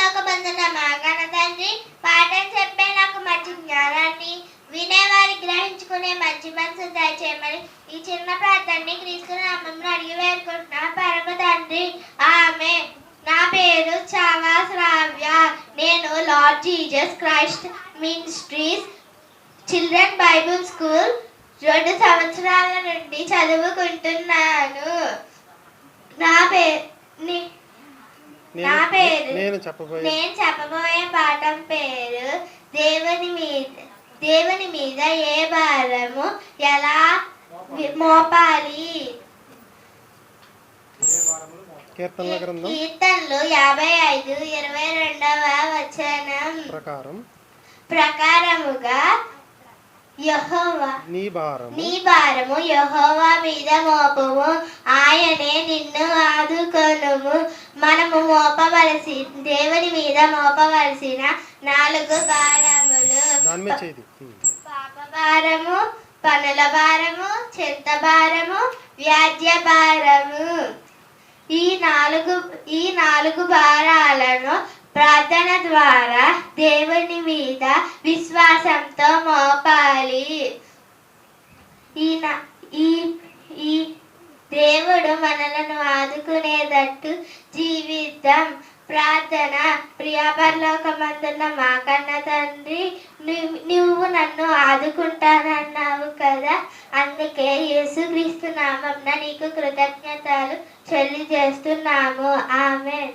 పరలోకమందున్న మా ఘన తండ్రి, పాఠం చెప్పే నాకు మంచి జ్ఞానాన్ని, వినేవారి గ్రహించుకునే మంచి మనసు దయచేయమని ఈ చిన్న ప్రార్థనని క్రీస్తు నామంలో అడిగి వేడుకుంటున్నా పరమ తండ్రి. ఆమె. నా పేరు చావా శ్రావ్య. నేను lord Jesus Christ ministries children Bible school 2 సంవత్సరాల నుండి చదువుకుంటున్నాను. నేను చెప్పబోయే పాఠం పేరు దేవుని మీద ఏ భారము ఎలా మోపాలి. కీర్తనలు 55:22 వచనం ప్రకారముగా నీ భారము యెహోవా మీద మోపము, ఆయనే నిన్ను ఆదుకొనుము. మనము దేవుని మీద మోపవలసిన 4 భారములు: పాప భారము, పనుల భారము, చింత భారము, వ్యాజ్య భారము. ఈ నాలుగు భారాలను ప్రార్థన ద్వారా దేవుని మీద విశ్వాసంతో మోపాలి. ఈ దేవుడు మనలను ఆదుకునేటట్టు జీవిద్దాం. ప్రార్థన. ప్రియ పరలోకమందున్న మా కన్న తండ్రి, నువ్వు నన్ను ఆదుకుంటానన్నావు కదా, అందుకే యేసుక్రీస్తు నామమున నీకు కృతజ్ఞతలు చెల్లిచేస్తున్నాము. ఆమేన్.